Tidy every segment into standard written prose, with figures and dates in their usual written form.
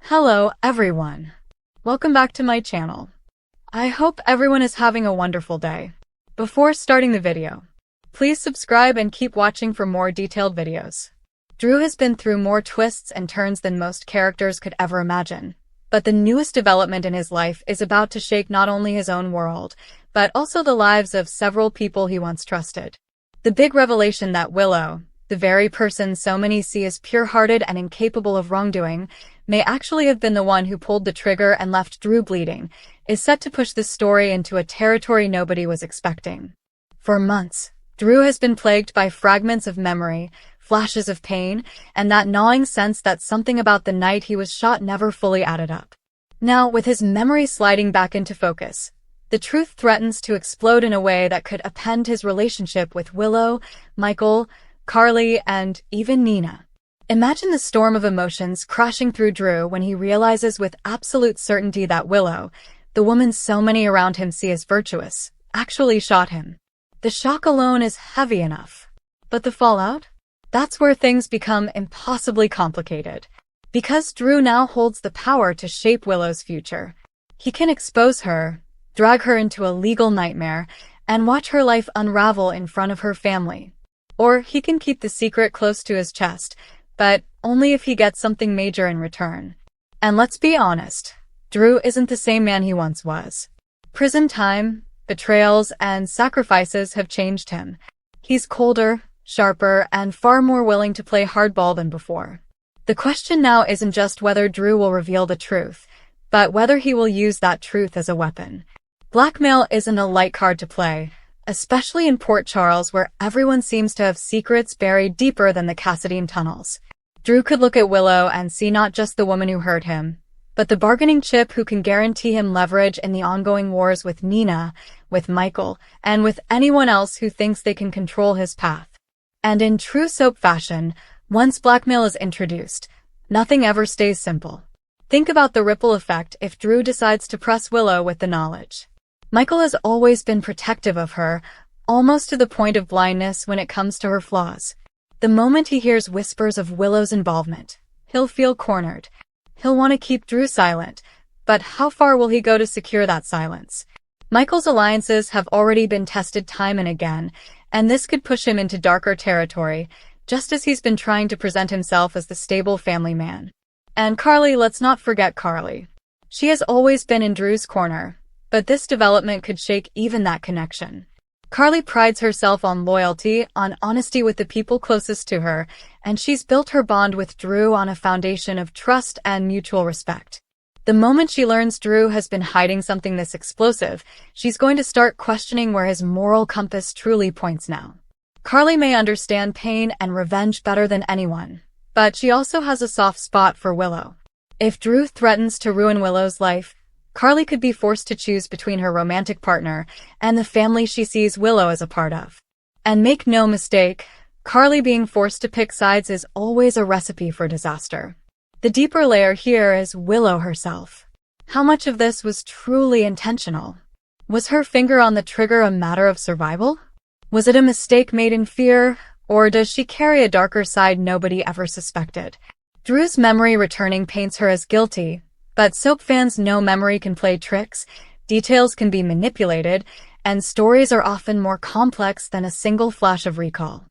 Hello, everyone. Welcome back to my channel. I hope everyone is having a wonderful day. Before starting the video, please subscribe and keep watching for more detailed videos. Drew has been through more twists and turns than most characters could ever imagine. But the newest development in his life is about to shake not only his own world, but also the lives of several people he once trusted. The big revelation that Willow, the very person so many see as pure-hearted and incapable of wrongdoing, may actually have been the one who pulled the trigger and left Drew bleeding, is set to push this story into a territory nobody was expecting. For months, Drew has been plagued by fragments of memory, flashes of pain, and that gnawing sense that something about the night he was shot never fully added up. Now, with his memory sliding back into focus, the truth threatens to explode in a way that could upend his relationship with Willow, Michael, Carly, and even Nina. Imagine the storm of emotions crashing through Drew when he realizes with absolute certainty that Willow, the woman so many around him see as virtuous, actually shot him. The shock alone is heavy enough. But the fallout? That's where things become impossibly complicated. Because Drew now holds the power to shape Willow's future, he can expose her, drag her into a legal nightmare, and watch her life unravel in front of her family. Or he can keep the secret close to his chest, but only if he gets something major in return. And let's be honest, Drew isn't the same man he once was. Prison time, betrayals, and sacrifices have changed him. He's colder, sharper, and far more willing to play hardball than before. The question now isn't just whether Drew will reveal the truth, but whether he will use that truth as a weapon. Blackmail isn't a light card to play, especially in Port Charles where everyone seems to have secrets buried deeper than the Cassadine tunnels. Drew could look at Willow and see not just the woman who hurt him, but the bargaining chip who can guarantee him leverage in the ongoing wars with Nina, with Michael, and with anyone else who thinks they can control his path. And in true soap fashion, once blackmail is introduced, nothing ever stays simple. Think about the ripple effect if Drew decides to press Willow with the knowledge. Michael has always been protective of her, almost to the point of blindness when it comes to her flaws. The moment he hears whispers of Willow's involvement, he'll feel cornered. He'll want to keep Drew silent, but how far will he go to secure that silence? Michael's alliances have already been tested time and again, and this could push him into darker territory, just as he's been trying to present himself as the stable family man. And Carly, let's not forget Carly. She has always been in Drew's corner, but this development could shake even that connection. Carly prides herself on loyalty, on honesty with the people closest to her, and she's built her bond with Drew on a foundation of trust and mutual respect. The moment she learns Drew has been hiding something this explosive, she's going to start questioning where his moral compass truly points now. Carly may understand pain and revenge better than anyone, but she also has a soft spot for Willow. If Drew threatens to ruin Willow's life, Carly could be forced to choose between her romantic partner and the family she sees Willow as a part of. And make no mistake, Carly being forced to pick sides is always a recipe for disaster. The deeper layer here is Willow herself. How much of this was truly intentional? Was her finger on the trigger a matter of survival? Was it a mistake made in fear, or does she carry a darker side nobody ever suspected? Drew's memory returning paints her as guilty, but soap fans know memory can play tricks, details can be manipulated, and stories are often more complex than a single flash of recall.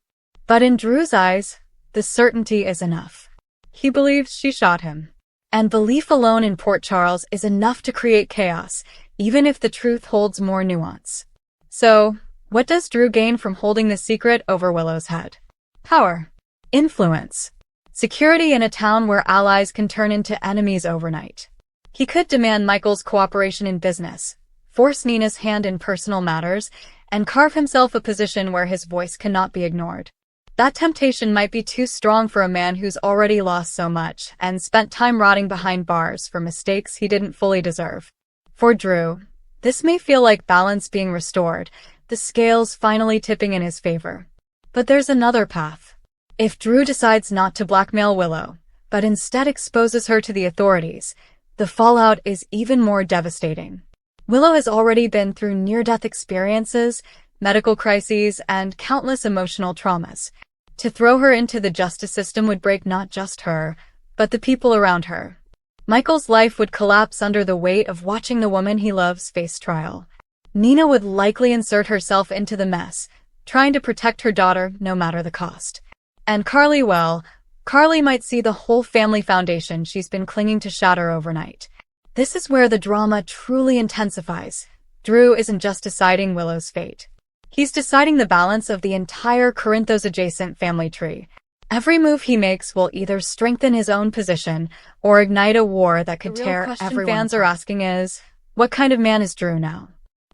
But in Drew's eyes, the certainty is enough. He believes she shot him. And belief alone in Port Charles is enough to create chaos, even if the truth holds more nuance. So, what does Drew gain from holding the secret over Willow's head? Power. Influence. Security in a town where allies can turn into enemies overnight. He could demand Michael's cooperation in business, force Nina's hand in personal matters, and carve himself a position where his voice cannot be ignored. That temptation might be too strong for a man who's already lost so much and spent time rotting behind bars for mistakes he didn't fully deserve. For Drew, this may feel like balance being restored, the scales finally tipping in his favor. But there's another path. If Drew decides not to blackmail Willow, but instead exposes her to the authorities, the fallout is even more devastating. Willow has already been through near-death experiences, medical crises, and countless emotional traumas. To throw her into the justice system would break not just her, but the people around her. Michael's life would collapse under the weight of watching the woman he loves face trial. Nina would likely insert herself into the mess, trying to protect her daughter no matter the cost. And Carly, well, Carly might see the whole family foundation she's been clinging to shatter overnight. This is where the drama truly intensifies. Drew isn't just deciding Willow's fate. He's deciding the balance of the entire Corinthos-adjacent family tree. Every move he makes will either strengthen his own position or ignite a war that could tear everyone. The real question fans are asking is, what kind of man is Drew now?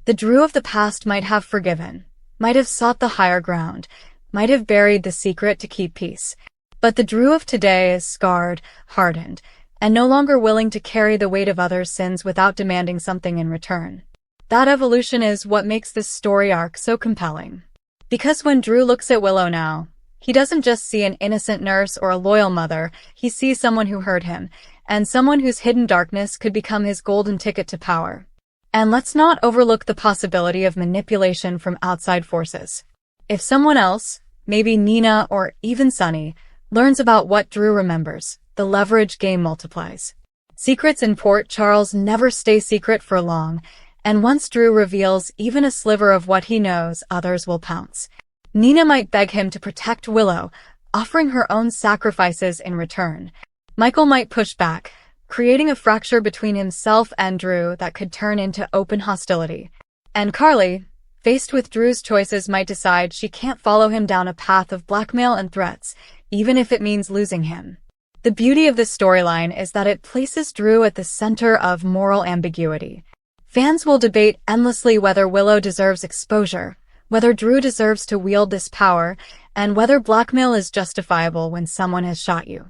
The Drew of the past might have forgiven, might have sought the higher ground, might have buried the secret to keep peace. But the Drew of today is scarred, hardened, and no longer willing to carry the weight of others' sins without demanding something in return. That evolution is what makes this story arc so compelling. Because when Drew looks at Willow now, he doesn't just see an innocent nurse or a loyal mother, he sees someone who hurt him, and someone whose hidden darkness could become his golden ticket to power. And let's not overlook the possibility of manipulation from outside forces. If someone else, maybe Nina or even Sunny, learns about what Drew remembers, the leverage game multiplies. Secrets in Port Charles never stay secret for long, and once Drew reveals even a sliver of what he knows, others will pounce. Nina might beg him to protect Willow, offering her own sacrifices in return. Michael might push back, creating a fracture between himself and Drew that could turn into open hostility. And Carly, faced with Drew's choices, might decide she can't follow him down a path of blackmail and threats, even if it means losing him. The beauty of this storyline is that it places Drew at the center of moral ambiguity. Fans will debate endlessly whether Willow deserves exposure, whether Drew deserves to wield this power, and whether blackmail is justifiable when someone has shot you.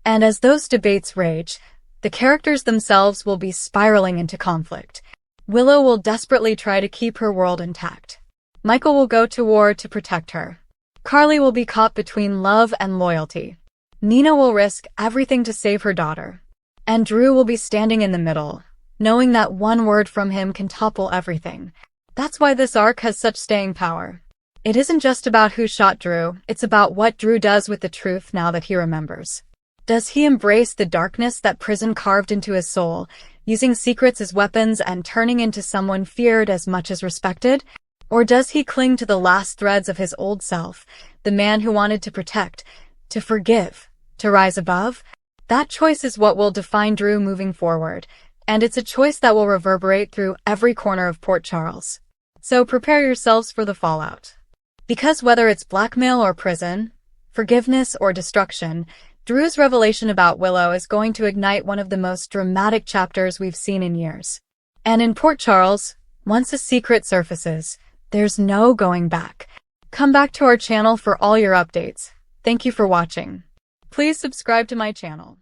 And as those debates rage, the characters themselves will be spiraling into conflict. Willow will desperately try to keep her world intact. Michael will go to war to protect her. Carly will be caught between love and loyalty. Nina will risk everything to save her daughter. And Drew will be standing in the middle, knowing that one word from him can topple everything. That's why this arc has such staying power. It isn't just about who shot Drew, it's about what Drew does with the truth now that he remembers. Does he embrace the darkness that prison carved into his soul, using secrets as weapons and turning into someone feared as much as respected? Or does he cling to the last threads of his old self, the man who wanted to protect, to forgive, to rise above? That choice is what will define Drew moving forward, and it's a choice that will reverberate through every corner of Port Charles. So prepare yourselves for the fallout. Because whether it's blackmail or prison, forgiveness or destruction, Drew's revelation about Willow is going to ignite one of the most dramatic chapters we've seen in years. And in Port Charles, once a secret surfaces, there's no going back. Come back to our channel for all your updates. Thank you for watching. Please subscribe to my channel.